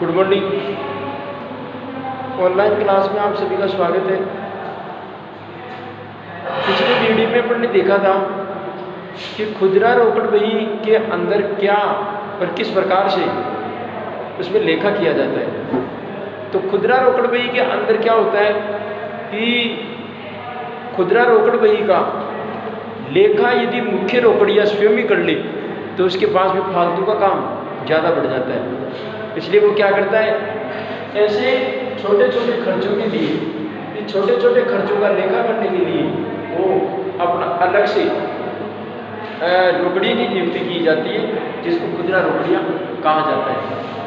Good morning. Online class में आप सभी का स्वागत है। पिछले वीडियो में अपन ने देखा था कि खुदरा रोकड़ बही के अंदर क्या और किस प्रकार से उसमें लेखा किया जाता है। तो खुदरा रोकड़ बही के अंदर क्या होता है कि खुदरा रोकड़ बही का लेखा यदि मुख्य रोकड़िया स्वयं ही कर ले तो उसके पास भी फालतू का काम ज़्यादा बढ़ जाता है। इसलिए वो क्या करता है, ऐसे छोटे छोटे खर्चों के लिए, छोटे छोटे खर्चों का लेखा करने के लिए वो अपना अलग से रोकड़िया की नियुक्ति की जाती है, जिसको खुदरा रोकड़िया कहा जाता है।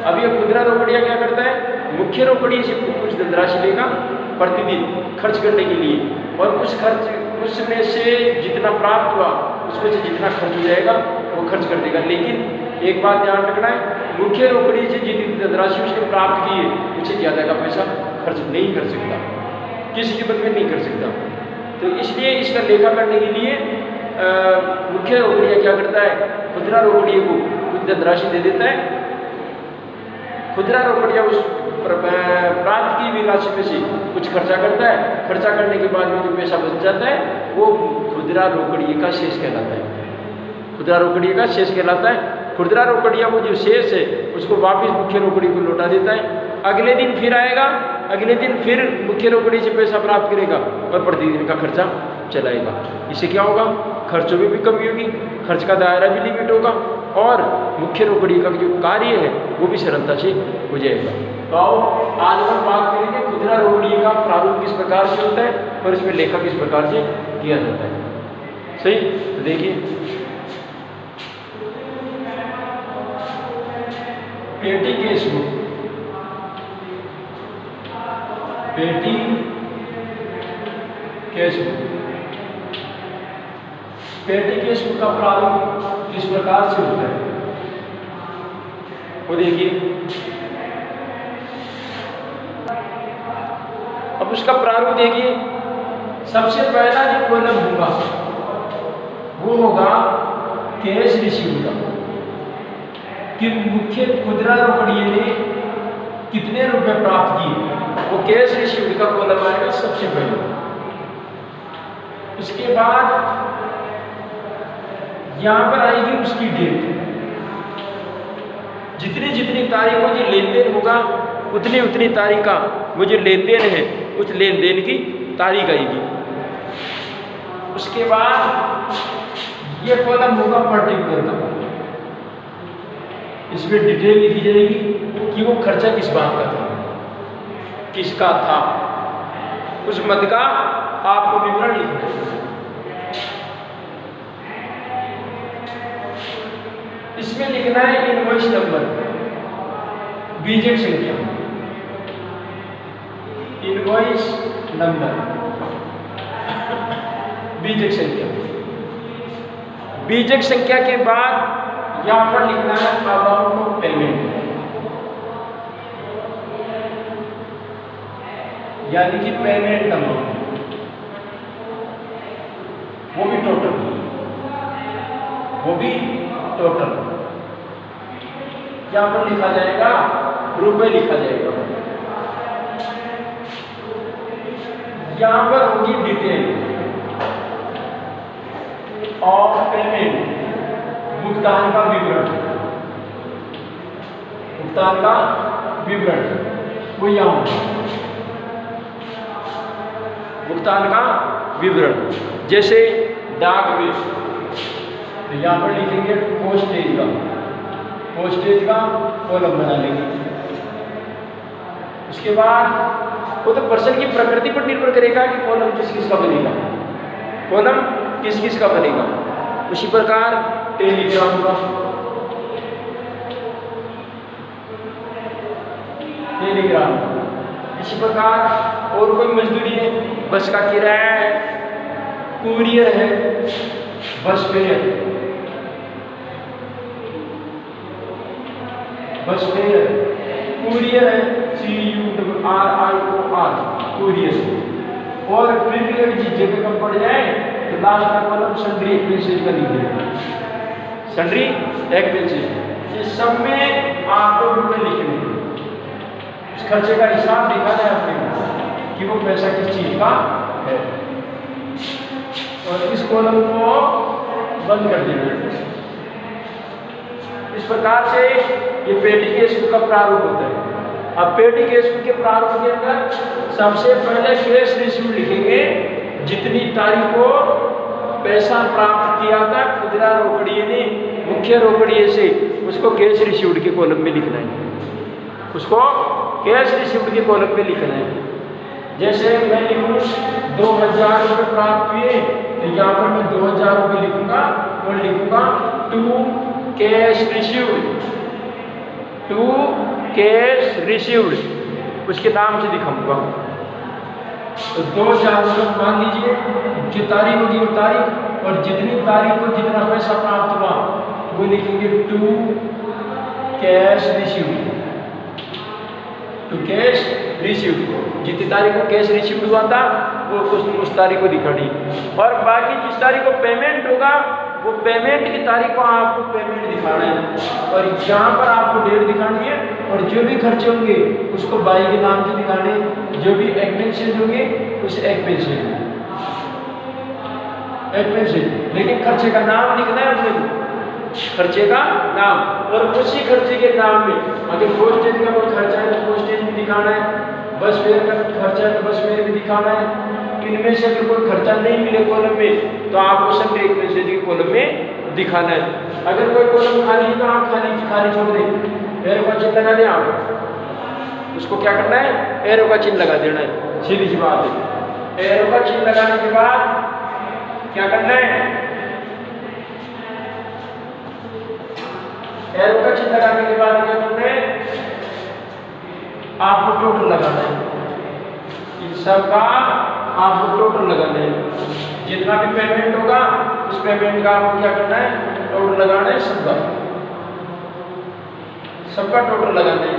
अब ये खुदरा रोकड़िया क्या करता है, मुख्य रोकड़िया से कुछ धनराशि लेगा प्रतिदिन खर्च करने के लिए, और उसमें से जितना प्राप्त हुआ उसमें से जितना खर्च हो जाएगा वो खर्च कर देगा। लेकिन एक बात ध्यान रखना है, मुख्य रोकड़ी से जितनी धनराशि उसने प्राप्त की है उससे ज़्यादा का पैसा खर्च नहीं कर सकता, किसी कीमत में नहीं कर सकता। तो इसलिए इसका लेखा करने के लिए मुख्य रोकड़िया क्या करता है, खुदरा रोकड़िया को कुछ धनराशि दे देता है। खुदरा रोकड़िया उस प्राप्त की हुई राशि में से कुछ खर्चा करता है। खर्चा करने के बाद में जो पैसा बच जाता है वो खुदरा रोकड़िया का शेष कहलाता है। खुदरा रोकड़िया का शेष कहलाता है। खुदरा रोकड़िया वो जो शेष है उसको वापस मुख्य रोकड़ी को लौटा देता है। अगले दिन फिर आएगा, अगले दिन फिर मुख्य रोकड़ी से पैसा प्राप्त करेगा और प्रतिदिन का खर्चा चलाएगा। इससे क्या होगा, खर्चों में भी कमी होगी, खर्च का दायरा भी लिमिट होगा और मुख्य रोकड़ी का जो कार्य है वो भी सरलता से हो जाएगा। तो आओ आज हम बात करेंगे खुदरा रोकड़ी का प्रारूप किस प्रकार से होता है और इसमें लेखा किस प्रकार से किया जाता है। सही, तो देखिए पेटी केस बुक, पेटी केस बुक, पेटी केस बुक का प्रारूप किस प्रकार से होता है वो देखिए। अब उसका प्रारूप देखिए, सबसे पहला जो कॉलम होगा वो होगा कैश रिसीव का, कि मुख्य खुदरा रोकड़िए ने कितने रुपए प्राप्त किए, वो कैश रिसीव्ड का कॉलम आएगा सबसे पहले। उसके बाद यहां पर आएगी उसकी डेट, जितनी जितनी तारीख को जो लेन देन होगा उतनी उतनी तारीख का वो जो लेन देन है उस लेन देन की तारीख आएगी। उसके बाद ये कॉलम होगा पर्टिकुलर का, इसमें डिटेल लिखी जाएगी कि वो खर्चा किस बात का था, किसका था, उस मद का आपको विवरण लिखना है। इसमें लिखना है इनवॉइस नंबर, बीजक संख्या, इनवॉइस नंबर, बीजक संख्या। बीजक संख्या के बाद यहां पर लिखना है अमाउंट ऑफ पेमेंट, यानी कि पेमेंट अमाउंट, वो भी टोटल, वो भी टोटल यहां पर लिखा जाएगा, रुपए लिखा जाएगा। यहां पर होगी डिटेल ऑफ पेमेंट, भुगतान का विवरण, भुगतान का विवरण वो यहां होगा, भुगतान का विवरण। जैसे डाक बिल तो यहां पर लिखेंगे पोस्टेज का, पोस्टेज का कॉलम बना लेंगे। उसके बाद वो तो पर्सन की प्रकृति पर निर्भर करेगा कि कॉलम किस किस का बनेगा, कॉलम किस किस का बनेगा। उसी प्रकार टेलीग्राम का, टेलीग्राम, इसी प्रकार और कोई मजदूरी है, बस का किराया है, कुरियर है, बस फेयर, बस फेयर, कुरियर है, CURIOR, कुरियर। और फिर भी अगर जिस जगह कम पड़ जाए तो लास्ट का कॉलम सन्ड्री एक्सपेंसेस का लिख देगा, सन्ड्री एक्सपेंसेस। ये सब में आपको रुपये लिखने हैं। उस खर्चे का हिसाब दिखाना है अपने को कि वो पैसा किस चीज का है, और इस कॉलम को बंद कर देना है। इस प्रकार से ये पेटी केस का प्रारूप होता है। अब पेटी केस के प्रारूप के अंदर सबसे पहले कैश रिसीव लिखेंगे, जितनी तारीख को पैसा प्राप्त किया था खुदरा रोकड़िए ने मुख्य रोकड़िए से, उसको कैश रिसीव्ड के कॉलम में लिखना है, उसको कैश रिसीव्ड के कॉलम में लिखना है। जैसे मैं लिखूँ 2000 रुपये प्राप्त हुए, तो यहाँ पर मैं 2000 रुपये लिखूँगा और लिखूँगा to cash received, to cash received, उसके नाम से दिखाऊंगा। तो 2000 रुपये मान लीजिए, जो तारीख होगी वो तारीख, और जितनी तारीख को जितना पैसा प्राप्त हुआ वो लिखेंगे to cash received, to cash received. जितनी तारीख को कैश रिसीव्ड हुआ था वो उस तारीख को दिखानी, और बाकी जिस तारीख को पेमेंट होगा वो पेमेंट की तारीख को आपको पेमेंट दिखाना है, और यहाँ पर आपको डेट दिखानी है, और जो भी खर्चे होंगे उसको बाई के नाम से दिखाने, जो भी एक्सपेंसेस होंगे उस एक्सपेंसेस, लेकिन खर्चे का नाम लिखना है अपने को, खर्चे का नाम, और उसी खर्चे के नाम में अगर पोस्टेज का कोई खर्चा है तो पोस्टेज भी दिखाना है, बस फेयर का खर्चा है तो बस फेयर भी दिखाना है। इनमें से अगर कोई खर्चा नहीं मिले कॉलम में तो आपको सब एक्सपेंसेस के कॉलम में दिखाना है। अगर कोई कॉलम खाली है तो आप खाली छोड़ दें, एरो का चिन्ह लगा दें आप, उसको क्या करना है, एरो का चिन्ह लगा देना है, सीधी सी बात है। एरो का चिन्ह लगाने के बाद क्या करना है, एरो का चिन्ह लगाने के बाद क्या करना है, आपको टोटल लगाना है, इन सब का आपको टोटल लगाना है। जितना भी पेमेंट होगा उस पेमेंट का आपको क्या करना है, टोटल लगाना है, सबका टोटल लगाना है।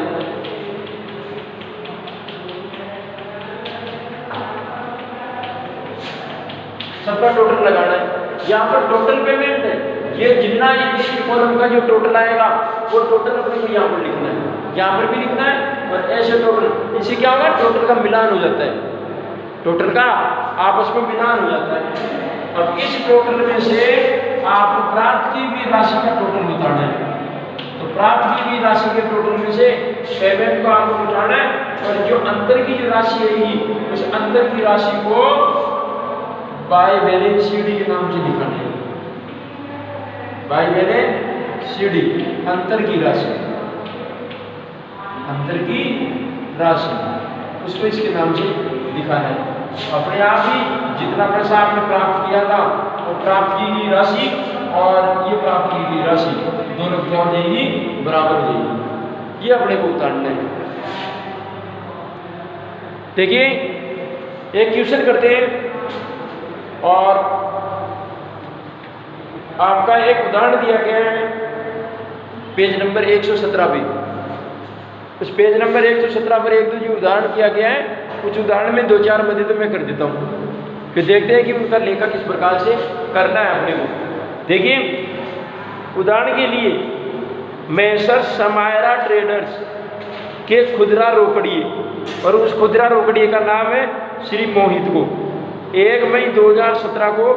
सबका टोटल लगाना है। यहाँ पर टोटल पेमेंट है, ये जितना इस कॉलम का जो टोटल आएगा वो टोटल अपने को यहाँ पर लिखना है, यहाँ पर भी लिखना है, और ऐसे टोटल, इससे क्या होगा, टोटल का मिलान हो जाता है, टोटल का आपस में मिलान हो जाता है। अब इस टोटल में से आपको प्राप्त की हुई राशि का टोटल बताना है, तो प्राप्त की हुई राशि के टोटल में से पेमेंट को आपको बताना है, और जो अंतर की जो राशि रहेगी उस अंतर की राशि को बाय बैलेंस सीडी के नाम से दिखाना है, बाय बैलेंस सीडी, अंतर की राशि, अंतर की राशि, उसको इसके नाम से दिखाना है। अपने आप ही जितना पैसा आपने प्राप्त किया था वो प्राप्त की गई राशि और ये प्राप्त की गई राशि दोनों क्या हो जाएगी, बराबर हो जाएगी, ये अपने को उतारना है। देखिए एक क्वेश्चन करते हैं, और आपका एक उदाहरण दिया गया है पेज नंबर 117 पे। उस पेज नंबर 117 पर एक दो जो उदाहरण किया गया है, कुछ उदाहरण में 2-4 मदद तो मैं कर देता हूँ, फिर देखते हैं कि उनका लेखा किस प्रकार से करना है अपने को। देखिए उदाहरण के लिए, मैसर समायरा ट्रेडर्स के खुदरा रोकड़िए, और उस खुदरा रोकड़िए का नाम है श्री मोहित को 1 मई 2017 को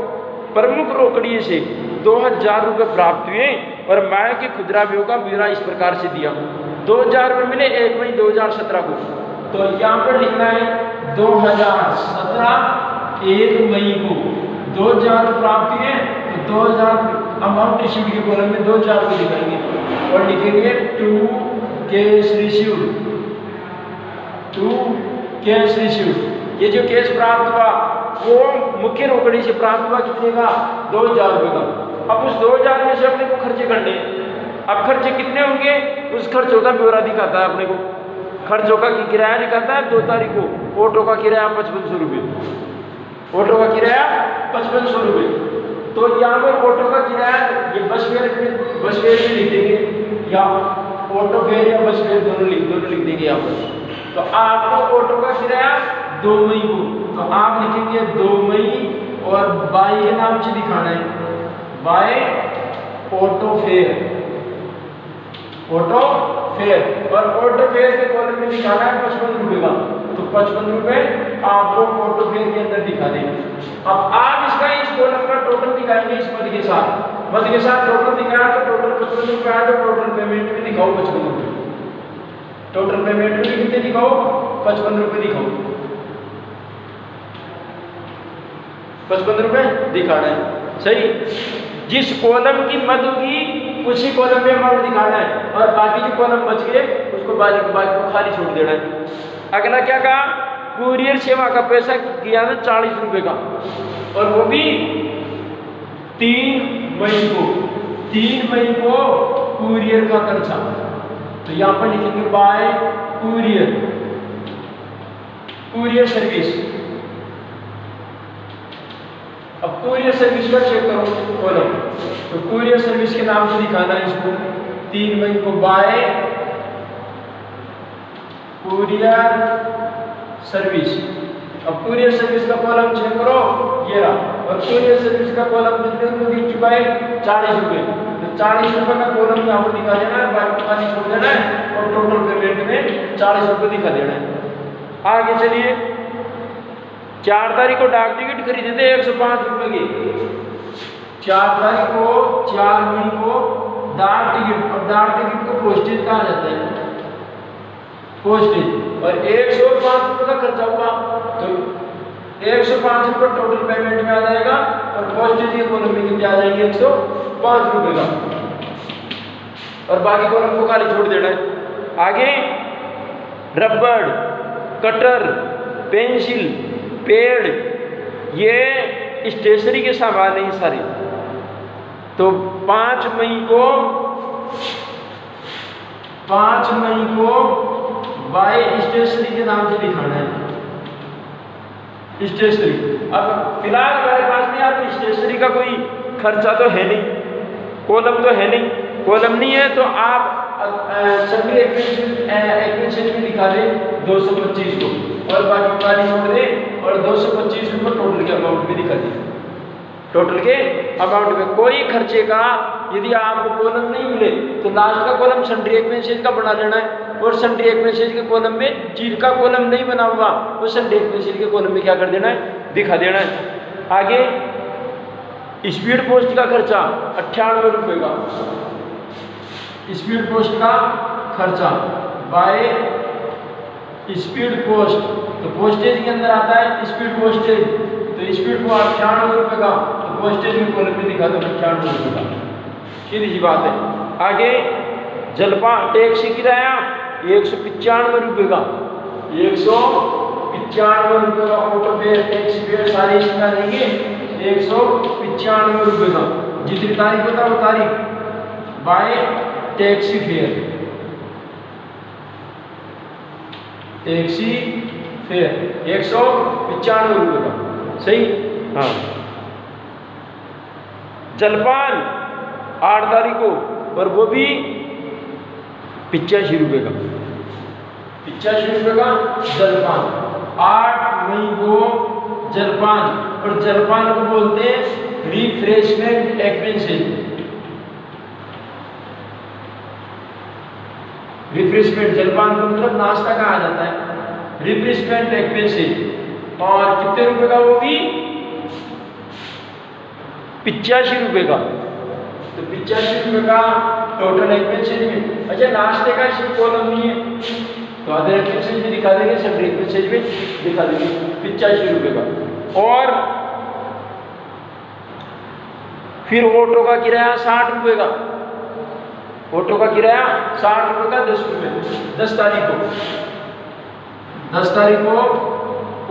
प्रमुख रोकड़िए से 2000 रुपये प्राप्त हुए, और माया के खुदरा व्यय का ब्यौरा इस प्रकार से दिया। 2000 रुपये मिले 1 मई 2017 को, तो यहाँ पर लिखना है 2017 1 मई को 2000 प्राप्त हुए, तो 2000 अमाउंट रिसीव्ड के कॉलम में 2000 रुपये लिखेंगे, और लिखेंगे to cash received, to cash received. ये जो कैश प्राप्त हुआ वो मुख्य रोकड़ी से प्राप्त हुआ कितने का, 2000 रुपये का। अब उस 2000 में से अपने को खर्चे करने, अब खर्चे कितने होंगे, उस खर्चों का ब्यौरा दिखाता है अपने को। खर्चों का किराया दिखाता है 2 तारीख को, ऑटो का किराया 5500 रुपये, ऑटो का किराया 5500 रुपये। तो यहाँ पर ऑटो का किराया ये बस फेयर भी लिख देंगे, या ऑटो फेयर या बस फेयर दोनों लिख देंगे यहाँ पर। तो आपको ऑटो का किराया 2 मई को, तो आप लिखेंगे 2 मई, और बाई के नाम से दिखाना है, by auto fare, auto fare, और ऑटो फेयर के कॉलम में दिखाना है 55 रुपए का, तो 55 रुपए आपको ऑटो फेयर के अंदर दिखा देंगे। अब आप इसका इस कॉलम का टोटल दिखाएंगे इस मद के साथ टोटल दिखाया तो टोटल 55 रुपए आया, तो टोटल पेमेंट भी दिखाओ 55 रुपए, टोटल पेमेंट भी कितने दिखाओ 55 रुपए दिखाओ, 55 रुपए दिखाना है। सही, जिस कॉलम की मद होगी उसी कॉलम में अमाउंट दिखाना है, और बाकी जो कॉलम बच गए उसको बाकी को खाली छोड़ देना है। अगला क्या कहा, कुरियर सेवा का पैसा किया ना 40 रुपए का, और वो भी 3 मई को कुरियर का खर्चा, तो यहाँ पर लिखेंगे बाय कुरियर सर्विस। अब कुरियर सर्विस का चेक करो कॉलम, तो कुरियर सर्विस के नाम से दिखाना है इसको 3 मई को बाय कुरियर सर्विस। अब कुरियर सर्विस का कॉलम चेक करो, ये रहा, और कुरियर सर्विस का कॉलम कितने रुपए दिख चुका है 40 रुपए, तो 40 रुपए का कॉलम यहाँ पर दिखा देना है, बाकी खाली छोड़ देना है, और टोटल पेमेंट में 40 रुपए दिखा देना है। आगे चलिए, 4 तारीख को डाक टिकट खरीदे थे 105 रुपए की, 4 तारीख को 4 मई को डाक टिकट, अब डाक टिकट को पोस्टेज कहा जाता है, पोस्टेज, और 105 रुपए का खर्चा हुआ, तो 105 रुपए टोटल पेमेंट में आ जाएगा, और पोस्टेज के कॉलम में कितने आ जाएंगे 105 रुपए का, और बाकी कॉलम को खाली छोड़ देना है। आगे रबड़, कटर, पेंसिल, पेड़, ये स्टेशनरी के सामान नहीं सारे, तो 5 मई को बाय स्टेशनरी के नाम से दिखाना है, स्टेशनरी। अब फिलहाल हमारे पास में आप स्टेशनरी का कोई खर्चा तो है नहीं, कॉलम तो है नहीं, कॉलम नहीं है तो आप सभी एक्सपेंसेस में दिखा दें 225 को, और बाकी खाली छोड़ दें, और 225 रुपये टोटल के अमाउंट में दिखा दें, टोटल के अमाउंट में कोई खर्चे का यदि आपको कॉलम नहीं मिले तो लास्ट का कॉलम सन्ड्री एक्सपेंसेस का बना लेना है, और सन्ड्री एक्सपेंसेस के कॉलम में जिनका कॉलम नहीं बना हुआ वो सन्ड्री एक्सपेंसेस के कॉलम में क्या कर देना है, दिखा देना है। आगे स्पीड पोस्ट का खर्चा 98 रुपये का, स्पीड पोस्ट का खर्चा बाय स्पीड पोस्ट, तो पोस्टेज के अंदर आता है स्पीड पोस्टेज, तो स्पीड को 98 रुपये का, तो पोस्टेज में कॉलम में दिखा दो 98 रुपये का, सीधी सी बात है। आगे जलपान टैक्सी किराया 195 रुपये का, 195 रुपये का ऑटो फेयर, टैक्सी फेयर सारे इसमें रहेंगे 195 रुपये का, जितनी तारीख होता है वो तारीख bye taxi fare, taxi fare 195 रुपये का, सही। हाँ, जलपान 8 तारीख को, और वो भी 85 रुपये का, 85 रुपये का जलपान, 8 मई को जलपान, और जलपान को बोलते हैं रिफ्रेशमेंट एक्सपेंसेस, रिफ्रेशमेंट जलपान को मतलब नाश्ता कहा जाता है, रिफ्रेशमेंट एक्सपेंसेस, और कितने रुपए का, वो भी 85 रुपये का, तो 85 रुपये का टोटल एक्सपेंसेस में। अच्छा, नाश्ते का इसमें कॉलम नहीं है तो अदर एक्सपेंसेस भी दिखा देंगे, सब एक्सपेंसेस भी दिखा देंगे 85 रुपये का। और फिर ऑटो का किराया 60 रुपये का, ऑटो का किराया 60 रुपये का 10 रुपये, 10 तारीख को, 10 तारीख को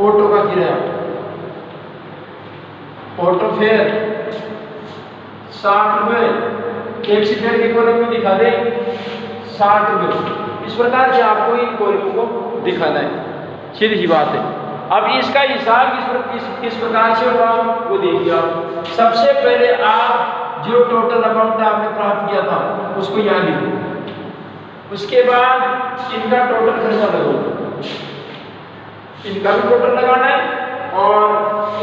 ऑटो का किराया, ऑटो फेयर 60 रुपये, टैक्सी फेयर के कॉलम में दिखा दे 60 रुपये। इस प्रकार से आपको इन कॉलमों को दिखाना है, सीधी सी बात है। अब इसका हिसाब किस प्रकार से होगा वो देखिए आप। सबसे पहले आप जो टोटल अमाउंट आपने प्राप्त किया था उसको यहाँ लिखो, उसके बाद इनका टोटल खर्चा लगाओ, इनका भी टोटल लगाना है और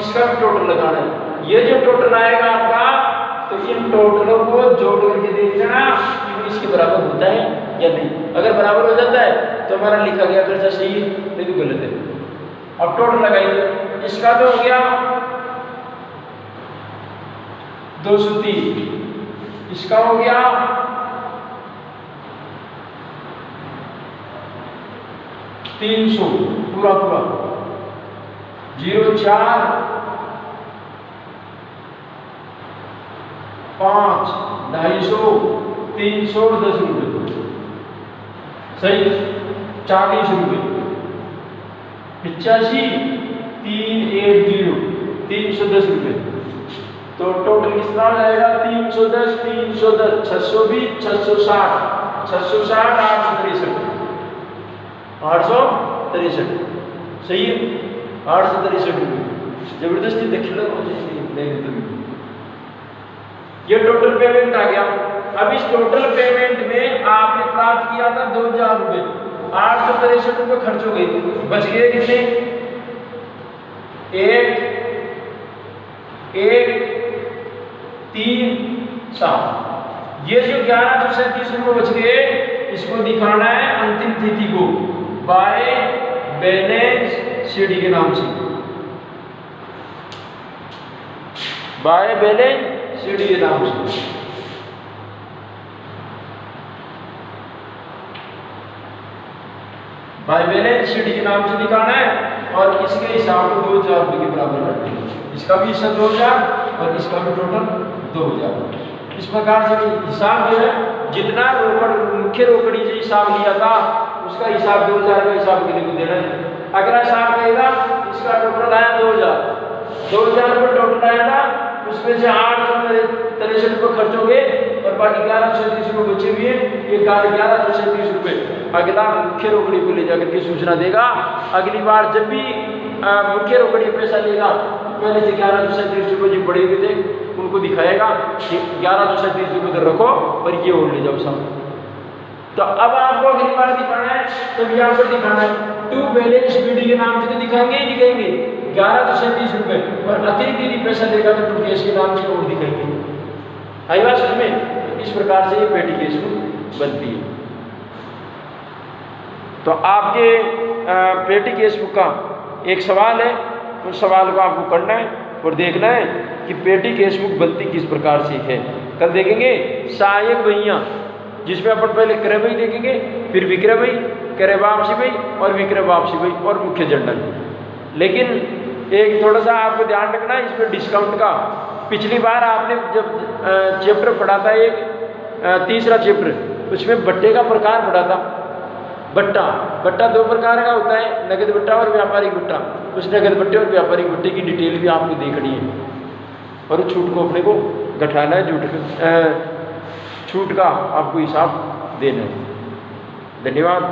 इसका भी टोटल लगाना है। ये जो टोटल आएगा आपका, तो इन टोटलों को जोड़ करके देख लेना इसके बराबर होता है या नहीं। अगर बराबर हो जाता है तो हमारा लिखा गया खर्चा सही है, नहीं तो गलत है। अब टोटल लगाएंगे, इसका तो हो गया 203, इसका हो गया 300 पूरा पूरा, 0 4 5 250 300 10 रुपये सही, 40 रुपये, 85 380 310 रुपये। तो टोटल कितना हो जाएगा 310 310 620 660 660 863 सही है, 863 रुपये। जबरदस्ती देखिए ये टोटल पेमेंट आ गया। अब इस टोटल पेमेंट में आपने प्राप्त किया था 2000 रुपये, 863 रुपये खर्च हो गए, बच गए कितने 1 1 3 7। ये जो 1137 रुपये बच गए इसको दिखाना है अंतिम तिथि को बाय बैलेंस शीट के नाम से, बाय बैलेंस शीट के नाम से। बाय बैलेंस शीट के नाम से दिखाना है और इसके हिसाब को 2000 रुपये के बराबर रखना है। इसका भी हिस्सा 2000 और इसका भी टोटल 2000। इस प्रकार से हिसाब जो है जितना रोकड़ मुख्य रोकड़ी से हिसाब लिया था उसका हिसाब 2000 का हिसाब के लिए देना है। अगला हिसाब रहेगा इसका टोटल आया 2000 रुपये टोटल आया था, उसमें से 863 रुपये खर्च हो गए और बाकी 1130 रुपये बचे हुए हैं। ये 1130 रुपये अगला मुख्य रोकड़ी को ले जाकर के सूचना देगा। अगली बार जब भी मुख्य रोकड़ी पैसा लेगा पहले से 1137 रुपये जो बड़े हुए थे उनको दिखाएगा कि 1137 रुपये उधर रखो और ये और ले जाओ सामने। तो अब आपको अगली बार दिखाना है तो यहाँ पर दिखाना है टू बैलेंस शीट के नाम से तो दिखाएंगे ही दिखाएंगे 1137 रुपये और अतिरिक्त यदि पैसा देगा तो टू केस के नाम से और दिखाएंगे। आई बात समझ में? इस प्रकार से ये पेटी केस बुक बनती है। तो आपके पेटी केस बुक का एक सवाल है, उस सवाल को आपको करना है और देखना है कि पेटी केस बुक बनती किस प्रकार से है। कल देखेंगे सहायक बहियाँ जिसमें अपन पहले क्रय बही देखेंगे, फिर विक्रय बही, क्रय वापसी बही और विक्रय वापसी बही और मुख्य जर्नल। लेकिन एक थोड़ा सा आपको ध्यान रखना है इसमें डिस्काउंट का। पिछली बार आपने जब चैप्टर पढ़ा था एक तीसरा चैप्टर, उसमें बट्टे का प्रकार पढ़ा था। बट्टा 2 प्रकार का होता है, नगद बट्टा और व्यापारिक बट्टा। उस नगद बट्टे और व्यापारिक बट्टे की डिटेल भी आपको देखनी है और उस छूट को अपने को घटाना है, छूट का आपको हिसाब देना है। धन्यवाद।